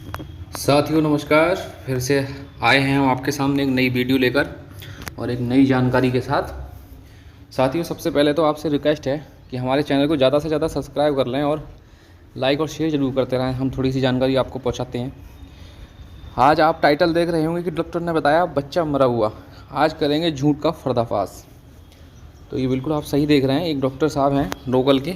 साथियों नमस्कार। फिर से आए हैं हम आपके सामने एक नई वीडियो लेकर और एक नई जानकारी के साथ। साथियों सबसे पहले तो आपसे रिक्वेस्ट है कि हमारे चैनल को ज़्यादा से ज़्यादा सब्सक्राइब कर लें और लाइक और शेयर ज़रूर करते रहें। हम थोड़ी सी जानकारी आपको पहुंचाते हैं। आज आप टाइटल देख रहे होंगे कि डॉक्टर ने बताया बच्चा मरा हुआ। आज करेंगे झूठ का पर्दाफाश। तो ये बिल्कुल आप सही देख रहे हैं। एक डॉक्टर साहब हैं लोकल के,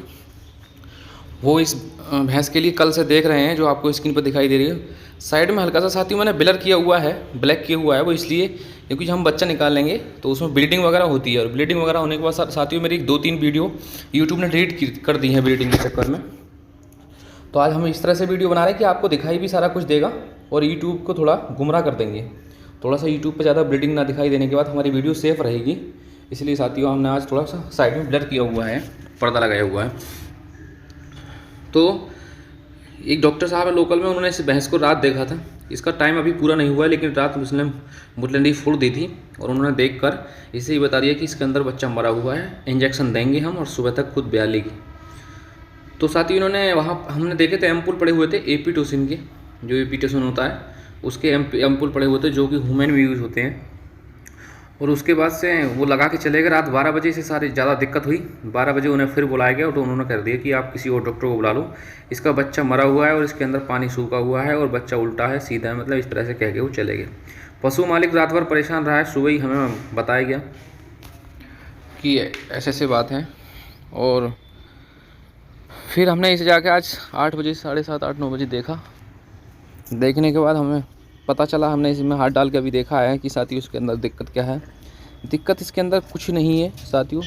वो इस भैंस के लिए कल से देख रहे हैं, जो आपको स्क्रीन पर दिखाई दे रही है। साइड में हल्का सा साथियों मैंने ब्लर किया हुआ है, ब्लैक किया हुआ है, वो इसलिए क्योंकि जब हम बच्चा निकाल लेंगे तो उसमें ब्लीडिंग वगैरह होती है, और ब्लीडिंग वगैरह होने के बाद साथियों मेरी 2-3 वीडियो यूट्यूब ने डिलीट कर दी है ब्लीडिंग के चक्कर में। तो आज हम इस तरह से वीडियो बना रहे हैं कि आपको दिखाई भी सारा कुछ देगा और यूट्यूब को थोड़ा गुमराह कर देंगे। थोड़ा सा यूट्यूब पर ज़्यादा ब्लीडिंग ना दिखाई देने के बाद हमारी वीडियो सेफ़ रहेगी। इसलिए साथियों हमने आज थोड़ा सा साइड में ब्लर किया हुआ है, पर्दा लगाया हुआ है। तो एक डॉक्टर साहब है लोकल में, उन्होंने इस भैंस को रात देखा था। इसका टाइम अभी पूरा नहीं हुआ है, लेकिन रात उसने मुतलंडी फूल दी थी और उन्होंने देखकर इसे ही बता दिया कि इसके अंदर बच्चा मरा हुआ है, इंजेक्शन देंगे हम और सुबह तक खुद ब्याह लेगी। तो साथ ही इन्होंने वहाँ हमने देखे थे एम्पुल पड़े हुए थे एपीटोसिन के, जो एपीटोसिन होता है उसके एम्पुल पड़े हुए थे, जो कि ह्यूमन में यूज़ होते हैं। और उसके बाद से वो लगा के चले गए। रात 12 बजे से सारी ज़्यादा दिक्कत हुई। 12 बजे उन्हें फिर बुलाया गया तो उन्होंने कर दिया कि आप किसी और डॉक्टर को बुला लो, इसका बच्चा मरा हुआ है और इसके अंदर पानी सूखा हुआ है और बच्चा उल्टा है, सीधा है, मतलब इस तरह से कह के वो चले गए। पशु मालिक रात भर परेशान रहा है। सुबह ही हमें बताया गया कि ऐसे ऐसे बात है। और फिर हमने इसे जाके आज 8 बजे, 7:30, 8-9 बजे देखा। देखने के बाद हमें पता चला, हमने इसमें हाथ डाल के अभी देखा है कि साथियों इसके अंदर दिक्कत क्या है। दिक्कत इसके अंदर कुछ नहीं है साथियों,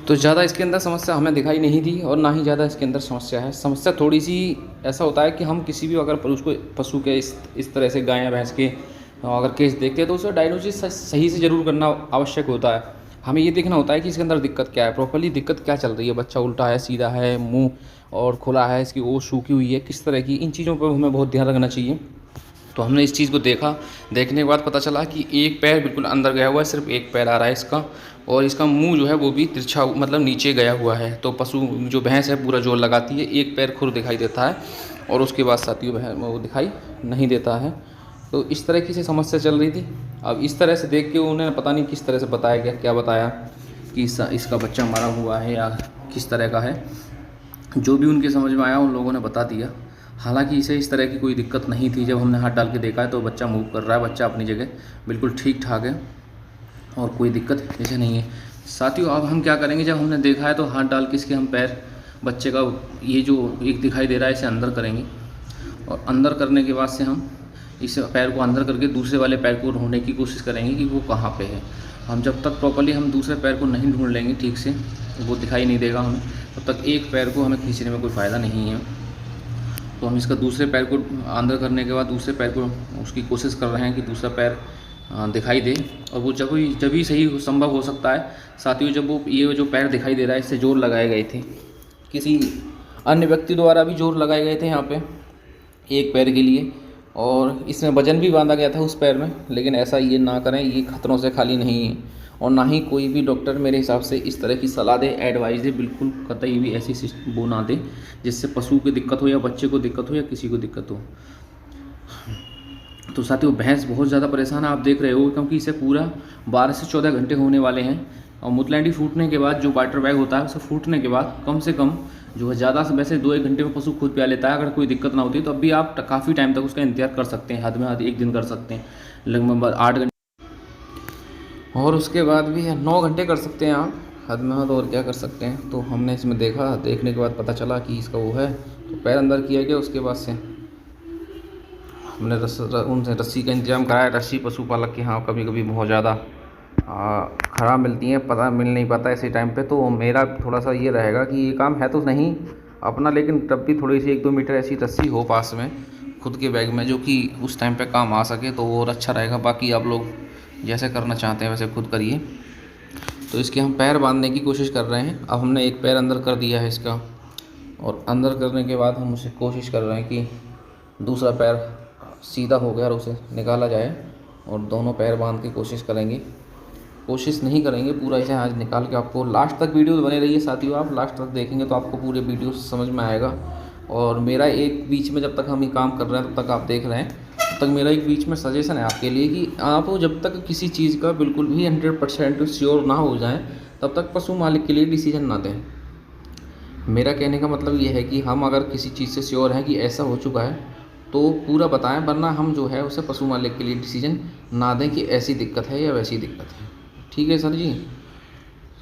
तो ज़्यादा इसके अंदर समस्या हमें दिखाई नहीं दी और ना ही ज़्यादा इसके अंदर समस्या है। समस्या थोड़ी सी ऐसा होता है कि हम किसी भी अगर उसको पशु के इस तरह से गाय या भैंस के अगर केस देखते हैं तो उसे डायग्नोसिस सही से ज़रूर करना आवश्यक होता है। हमें ये देखना होता है कि इसके अंदर दिक्कत क्या है, प्रॉपर्ली दिक्कत क्या चल रही है, बच्चा उल्टा है, सीधा है, मुँह और खुला है, इसकी ओस सूखी हुई है, किस तरह की, इन चीज़ों पर हमें बहुत ध्यान रखना चाहिए। तो हमने इस चीज़ को देखा। देखने के बाद पता चला कि एक पैर बिल्कुल अंदर गया हुआ है, सिर्फ एक पैर आ रहा है इसका, और इसका मुंह जो है वो भी तिरछा, मतलब नीचे गया हुआ है। तो पशु जो भैंस है पूरा जोर लगाती है, एक पैर खुद दिखाई देता है और उसके बाद साथियों वो दिखाई नहीं देता है। तो इस तरह की से समस्या चल रही थी। अब इस तरह से देख के उन्होंने पता नहीं किस तरह से बताया गया, क्या बताया कि इसका बच्चा मरा हुआ है या किस तरह का है। जो भी उनके समझ में आया उन लोगों ने बता दिया। हालांकि इसे इस तरह की कोई दिक्कत नहीं थी। जब हमने हाथ डाल के देखा है तो बच्चा मूव कर रहा है, बच्चा अपनी जगह बिल्कुल ठीक ठाक है और कोई दिक्कत इसे नहीं है। साथियों अब हम क्या करेंगे, जब हमने देखा है तो हाथ डाल के इसके हम पैर बच्चे का ये जो एक दिखाई दे रहा है इसे अंदर करेंगे, और अंदर करने के बाद से हम इस पैर को अंदर करके दूसरे वाले पैर को ढूंढने की कोशिश करेंगे कि वो कहाँ पे है। हम जब तक प्रॉपर्ली हम दूसरे पैर को नहीं ढूंढ लेंगे ठीक से, वो दिखाई नहीं देगा हमें, तब तक एक पैर को हमें खींचने में कोई फ़ायदा नहीं है। तो हम इसका दूसरे पैर को अंदर करने के बाद दूसरे पैर को उसकी कोशिश कर रहे हैं कि दूसरा पैर दिखाई दे, और वो जब ही सही संभव हो सकता है साथियों, जब वो ये जो पैर दिखाई दे रहा है इससे जोर लगाए गए थे, किसी अन्य व्यक्ति द्वारा भी जोर लगाए गए थे यहाँ पे एक पैर के लिए, और इसमें वजन भी बांधा गया था उस पैर में। लेकिन ऐसा ये ना करें, ये खतरों से खाली नहीं है, और ना ही कोई भी डॉक्टर मेरे हिसाब से इस तरह की सलाह दे, एडवाइस दे, बिल्कुल कतई भी ऐसी वो ना दे जिससे पशु को दिक्कत हो या बच्चे को दिक्कत हो या किसी को दिक्कत हो। तो साथियों भैंस बहुत ज़्यादा परेशान है, आप देख रहे हो, क्योंकि इसे पूरा 12 से 14 घंटे होने वाले हैं। और मुतलैंडी फूटने के बाद जो वाटर बैग होता है उसे फूटने के बाद कम से कम जो है ज़्यादा से वैसे 2-1 घंटे में पशु खुद प्या लेता है। अगर कोई दिक्कत ना होती तो अभी आप काफ़ी टाइम तक उसका इंतजार कर सकते हैं, हद में हद 1 दिन कर सकते हैं, लगभग 8 घंटे, और उसके बाद भी 9 घंटे कर सकते हैं आप, हद में हद, और क्या कर सकते हैं। तो हमने इसमें देखा, देखने के बाद पता चला कि इसका वो है, तो पैर अंदर किया गया। उसके बाद से हमने उनसे रस्सी का इंतजाम कराया। रस्सी पशुपालक के यहाँ कभी कभी बहुत ज़्यादा ख़राब मिलती हैं, पता मिल नहीं पाता ऐसे टाइम पे। तो मेरा थोड़ा सा ये रहेगा कि ये काम है तो नहीं अपना, लेकिन तब भी थोड़ी सी 1-2 मीटर ऐसी रस्सी हो पास में खुद के बैग में, जो कि उस टाइम पे काम आ सके, तो वो और अच्छा रहेगा। बाकी आप लोग जैसे करना चाहते हैं वैसे खुद करिए। तो इसके हम पैर बांधने की कोशिश कर रहे हैं। अब हमने एक पैर अंदर कर दिया है इसका, और अंदर करने के बाद हम उसे कोशिश कर रहे हैं कि दूसरा पैर सीधा हो गया और उसे निकाला जाए, और दोनों पैर बांध के कोशिश करेंगे। कोशिश नहीं करेंगे पूरा इसे आज निकाल के, आपको लास्ट तक वीडियो बने रहिए साथियों। आप लास्ट तक देखेंगे तो आपको पूरे वीडियो समझ में आएगा। और मेरा एक बीच में, जब तक हम ये काम कर रहे हैं तब तक आप देख रहे हैं, तब तक मेरा एक बीच में सजेशन है आपके लिए कि आप जब तक किसी चीज़ का बिल्कुल भी 100% श्योर ना हो जाएं तब तक पशु मालिक के लिए डिसीजन ना दें। मेरा कहने का मतलब ये है कि हम अगर किसी चीज़ से श्योर हैं कि ऐसा हो चुका है तो पूरा बताएं, वरना हम जो है उसे पशु मालिक के लिए डिसीजन ना दें कि ऐसी दिक्कत है या वैसी दिक्कत है। ठीक है सर जी,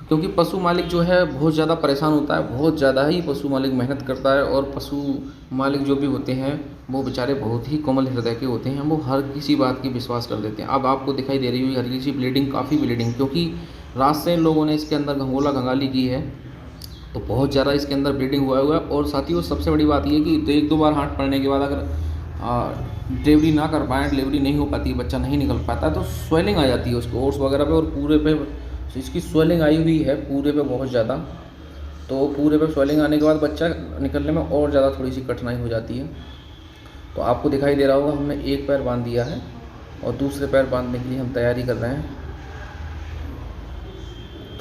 क्योंकि पशु मालिक जो है बहुत ज़्यादा परेशान होता है, बहुत ज़्यादा ही पशु मालिक मेहनत करता है, और पशु मालिक जो भी होते हैं वो बेचारे बहुत ही कोमल हृदय के होते हैं, वो हर किसी बात की विश्वास कर देते हैं। अब आपको दिखाई दे रही होगी हर किसी ब्लीडिंग, काफ़ी ब्लीडिंग, क्योंकि रात से इन लोगों ने इसके अंदर घंगोला घंगाली की है तो बहुत ज़्यादा इसके अंदर ब्लीडिंग हुआ है। और साथियों सबसे बड़ी बात ये कि एक दो बार हाथ पड़ने के बाद अगर डिलीवरी ना कर पाएँ, डिलीवरी नहीं हो पाती, बच्चा नहीं निकल पाता तो स्वेलिंग आ जाती है उसको ओट्स वगैरह पे, और पूरे पे इसकी स्वेलिंग आई हुई है पूरे पे बहुत ज़्यादा। तो पूरे पे स्वेलिंग आने के बाद बच्चा निकलने में और ज़्यादा थोड़ी सी कठिनाई हो जाती है। तो आपको दिखाई दे रहा होगा हमने एक पैर बांध दिया है और दूसरे पैर बांधने के लिए हम तैयारी कर रहे हैं।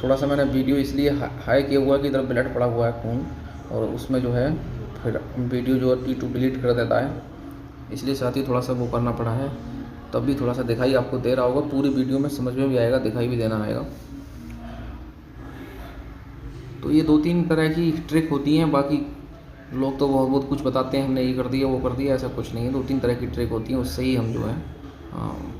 थोड़ा सा मैंने वीडियो इसलिए हाई किया हुआ कि इधर ब्लड पड़ा हुआ है खून, और उसमें जो है फिर वीडियो जो है P2 डिलीट कर देता है, इसलिए साथ ही थोड़ा सा वो करना पड़ा है। तब भी थोड़ा सा दिखाई आपको दे रहा होगा, पूरी वीडियो में समझ में भी आएगा, दिखाई भी देना आएगा। तो ये 2-3 तरह की ट्रिक होती हैं, बाकी लोग तो बहुत कुछ बताते हैं हमने ये कर दिया वो कर दिया, ऐसा कुछ नहीं है। 2-3 तरह की ट्रिक होती हैं, उससे ही हम जो है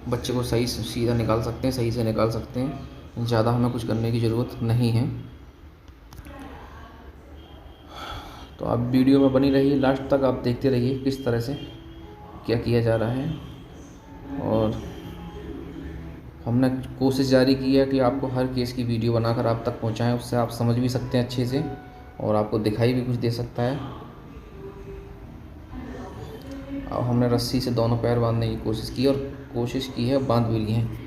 बच्चे को सही सीधा निकाल सकते हैं, सही से निकाल सकते हैं। ज़्यादा हमें कुछ करने की ज़रूरत नहीं है। तो आप वीडियो में बनी रहिए, लास्ट तक आप देखते रहिए किस तरह से क्या किया जा रहा है। और हमने कोशिश जारी की है कि आपको हर केस की वीडियो बनाकर आप तक पहुंचाएं, उससे आप समझ भी सकते हैं अच्छे से और आपको दिखाई भी कुछ दे सकता है। अब हमने रस्सी से दोनों पैर बांधने की कोशिश की, और कोशिश की है, बांध भी लिए हैं।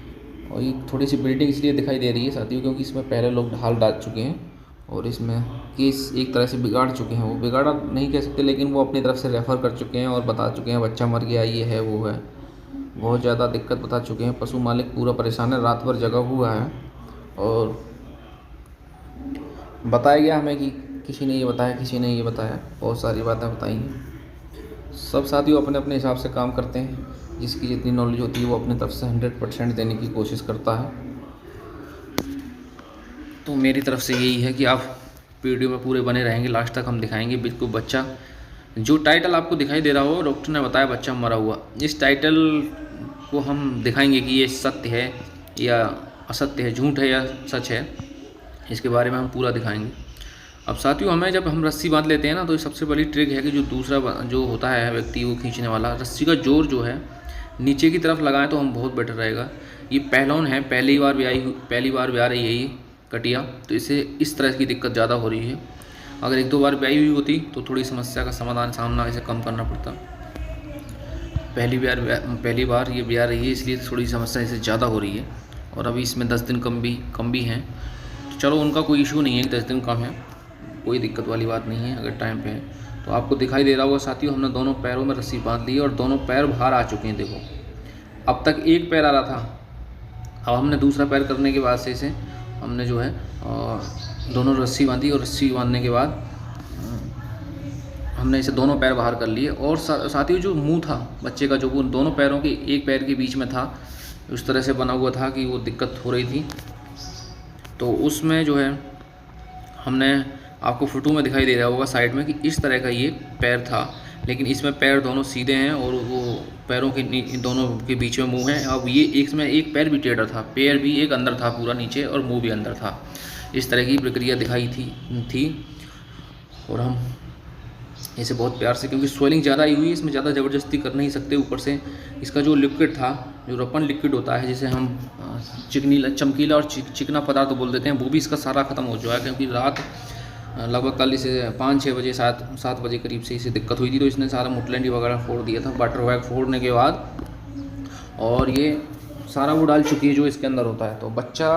और ये थोड़ी सी ब्लीडिंग इसलिए दिखाई दे रही है साथियों क्योंकि इसमें पहले लोग ढाल डाल चुके हैं और इसमें केस एक तरह से बिगाड़ चुके हैं। वो बिगाड़ा नहीं कह सकते, लेकिन वो अपनी तरफ से रेफ़र कर चुके हैं और बता चुके हैं बच्चा मर गया, ये है वो है, बहुत ज़्यादा दिक्कत बता चुके हैं। पशु मालिक पूरा परेशान है, रात भर जगा हुआ है। और बताया गया हमें कि किसी ने ये बताया, किसी ने ये बताया, बहुत सारी बातें बताई हैं। सब साथियों अपने अपने हिसाब से काम करते हैं, जिसकी जितनी नॉलेज होती है वो अपने तरफ से 100% देने की कोशिश करता है। तो मेरी तरफ से यही है कि आप वीडियो में पूरे बने रहेंगे, लास्ट तक हम दिखाएंगे बिल्कुल बच्चा। जो टाइटल आपको दिखाई दे रहा हो, डॉक्टर ने बताया बच्चा मरा हुआ, इस टाइटल को हम दिखाएंगे कि ये सत्य है या असत्य है, झूठ है या सच है, इसके बारे में हम पूरा दिखाएंगे। अब साथियों हमें जब हम रस्सी बांध लेते हैं ना, तो ये सबसे बड़ी ट्रिक है कि जो दूसरा जो होता है व्यक्ति वो खींचने वाला, रस्सी का जोर जो है नीचे की तरफ लगाएं तो हम बहुत बेटर रहेगा। ये पहलौन है, पहली बार ब्याह रही है ये कटिया, तो इसे इस तरह की दिक्कत ज़्यादा हो रही है। अगर 1-2 बार ब्याही हुई होती तो थोड़ी समस्या का समाधान सामना इसे कम करना पड़ता। पहली बार ये ब्याह रही है, इसलिए थोड़ी समस्या इसे ज़्यादा हो रही है। और अभी इसमें 10 दिन कम भी हैं, तो चलो उनका कोई इशू नहीं है कि 10 दिन कम है, कोई दिक्कत वाली बात नहीं है अगर टाइम पे है। तो आपको दिखाई दे रहा होगा साथियों, हमने दोनों पैरों में रस्सी बांध ली और दोनों पैर बाहर आ चुके हैं। देखो अब तक एक पैर आ रहा था, अब हमने दूसरा पैर करने के बाद से इसे हमने जो है दोनों रस्सी बांधी, और रस्सी बांधने के बाद हमने इसे दोनों पैर बाहर कर लिए। और साथियों जो मुंह था बच्चे का, जो वो दोनों पैरों के एक पैर के बीच में था, उस तरह से बना हुआ था कि वो दिक्कत हो रही थी। तो उसमें जो है हमने आपको फोटो में दिखाई दे रहा होगा साइड में कि इस तरह का ये पैर था, लेकिन इसमें पैर दोनों सीधे हैं और वो पैरों के दोनों के बीच में मुंह है। अब ये इसमें एक पैर भी टेढ़ा था, पैर भी एक अंदर था पूरा नीचे और मुंह भी अंदर था। इस तरह की प्रक्रिया दिखाई थी और हम इसे बहुत प्यार से, क्योंकि स्वेलिंग ज़्यादा आई हुई है, इसमें ज़्यादा ज़बरदस्ती कर नहीं सकते। ऊपर से इसका जो लिक्विड था, जो रपन लिक्विड होता है जिसे हम चमकीला और चिकना पदार्थ बोल देते हैं, वो भी इसका सारा ख़त्म हो चुका है। क्योंकि रात लगभग कल इसे 5-6 बजे 7 बजे करीब से इसे दिक्कत हुई थी, तो इसने सारा मुटलैंडी वगैरह फोड़ दिया था। बटर वैग फोड़ने के बाद और ये सारा वो डाल चुकी है जो इसके अंदर होता है। तो बच्चा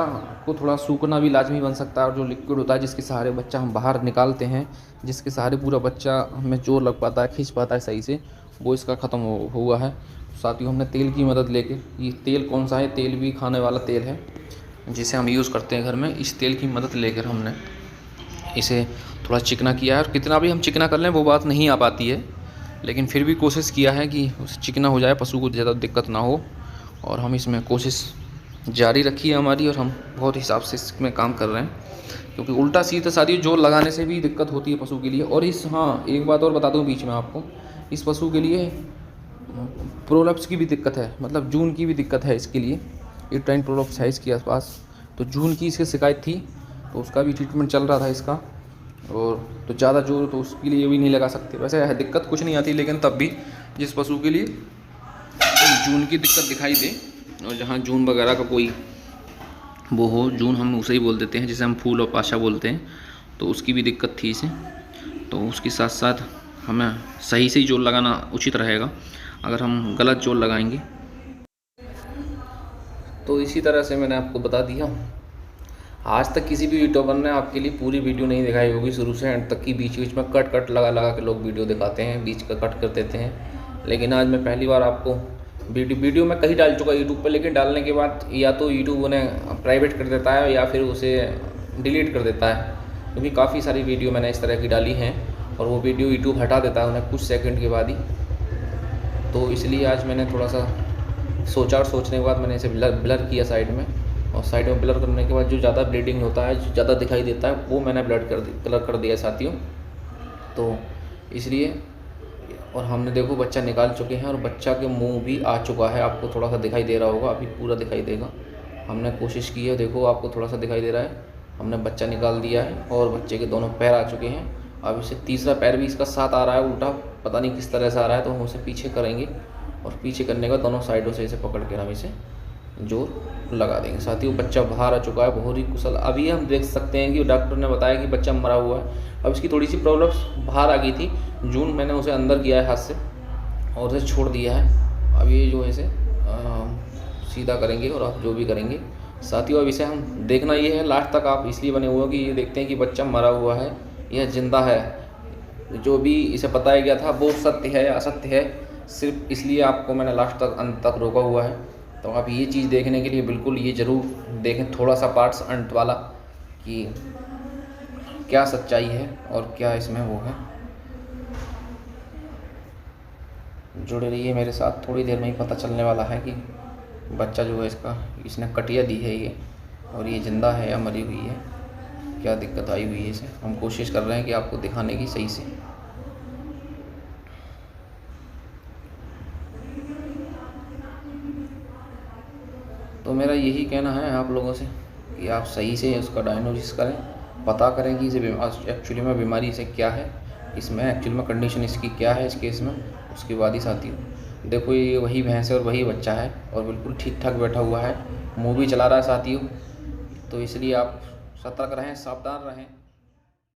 को थोड़ा सूखना भी लाजमी बन सकता है, और जो लिक्विड होता है जिसके सहारे बच्चा हम बाहर निकालते हैं, जिसके सहारे पूरा बच्चा हमें जोर लग पाता है, खींच पाता है सही से, वो इसका ख़त्म हुआ है। साथियों हमने तेल की मदद लेके, ये तेल कौन सा है, तेल भी खाने वाला तेल है जिसे हम यूज़ करते हैं घर में, इस तेल की मदद लेकर हमने इसे थोड़ा चिकना किया है। और कितना भी हम चिकना कर लें वो बात नहीं आ पाती है, लेकिन फिर भी कोशिश किया है कि उसे चिकना हो जाए, पशु को ज़्यादा दिक्कत ना हो। और हम इसमें कोशिश जारी रखी है हमारी, और हम बहुत हिसाब से इसमें काम कर रहे हैं, क्योंकि उल्टा सीधा सारी जोर लगाने से भी दिक्कत होती है पशु के लिए। और एक बात और बता दूं बीच में आपको, इस पशु के लिए प्रोलप्स की भी दिक्कत है, मतलब जून की भी दिक्कत है इसके लिए। यूट्राइन प्रोलप्स है इसके आसपास, तो जून की इसकी शिकायत थी, तो उसका भी ट्रीटमेंट चल रहा था इसका। और तो ज़्यादा जोर तो उसके लिए भी नहीं लगा सकते। वैसे दिक्कत कुछ नहीं आती, लेकिन तब भी जिस पशु के लिए जून की दिक्कत दिखाई दे, और जहाँ जून वगैरह का कोई वो हो, जून हम उसे ही बोल देते हैं, जिसे हम फूल और पाशा बोलते हैं, तो उसकी भी दिक्कत थी इसे। तो उसके साथ साथ हमें सही से ही जोर लगाना उचित रहेगा। अगर हम गलत जोर लगाएंगे तो इसी तरह से मैंने आपको बता दिया। आज तक किसी भी यूट्यूबर ने आपके लिए पूरी वीडियो नहीं दिखाई होगी शुरू से एंड तक की। बीच बीच में कट लगा के लोग वीडियो दिखाते हैं, बीच का कट कर देते हैं। लेकिन आज मैं पहली बार आपको वीडियो मैं कहीं डाल चुका यूट्यूब पर, लेकिन डालने के बाद या तो यूट्यूब उन्हें प्राइवेट कर देता है या फिर उसे डिलीट कर देता है, क्योंकि काफ़ी सारी वीडियो मैंने इस तरह की डाली हैं और वो वीडियो यूट्यूब हटा देता है उन्हें कुछ सेकंड के बाद ही। तो इसलिए आज मैंने थोड़ा सा सोचा, और सोचने के बाद मैंने इसे ब्लर किया साइड में, और साइड में ब्लर करने के बाद जो ज़्यादा ब्लीडिंग होता है, जो ज़्यादा दिखाई देता है, वो मैंने ब्लर कर दिया साथियों। तो इसलिए, और हमने देखो बच्चा निकाल चुके हैं, और बच्चा के मुंह भी आ चुका है, आपको थोड़ा सा दिखाई दे रहा होगा, अभी पूरा दिखाई देगा। हमने कोशिश की है, देखो आपको थोड़ा सा दिखाई दे रहा है, हमने बच्चा निकाल दिया है और बच्चे के दोनों पैर आ चुके हैं। अब इसे तीसरा पैर भी इसका साथ आ रहा है, उल्टा पता नहीं किस तरह से आ रहा है, तो हम उसे पीछे करेंगे, और पीछे करने का दोनों साइडों से इसे पकड़ के हम इसे जोर लगा देंगे। साथियों बच्चा बाहर आ चुका है, बहुत ही कुशल। अभी हम देख सकते हैं कि डॉक्टर ने बताया कि बच्चा मरा हुआ है। अब इसकी थोड़ी सी प्रॉब्लम्स बाहर आ गई थी, जून मैंने उसे अंदर किया है हाथ से और उसे छोड़ दिया है। अब ये जो है इसे सीधा करेंगे, और आप जो भी करेंगे साथियों, अब इसे हम देखना ये है, लास्ट तक आप इसलिए बने हुए हो कि ये देखते हैं कि बच्चा मरा हुआ है या जिंदा है। जो भी इसे बताया गया था वो सत्य है या असत्य है, सिर्फ इसलिए आपको मैंने लास्ट तक अंत तक रोका हुआ है। तो आप ये चीज़ देखने के लिए बिल्कुल ये ज़रूर देखें, थोड़ा सा पार्ट्स अंत वाला, कि क्या सच्चाई है और क्या इसमें वो है। जुड़े रहिए मेरे साथ, थोड़ी देर में ही पता चलने वाला है कि बच्चा जो है इसने कटिया दी है ये, और ये ज़िंदा है या मरी हुई है, क्या दिक्कत आई हुई है इसे। हम कोशिश कर रहे हैं कि आपको दिखाने की सही से। तो मेरा यही कहना है आप लोगों से कि आप सही से उसका डायग्नोसिस करें, पता करें कि इसे एक्चुअली में बीमारी इसे क्या है, इसमें एक्चुअली में कंडीशन इसकी क्या है इस केस में। उसके बाद ही साथियों देखो ये वही भैंस है और वही बच्चा है, और बिल्कुल ठीक ठाक बैठा हुआ है, मुँह भी चला रहा है साथियों। तो इसलिए आप सतर्क रहें, सावधान रहें।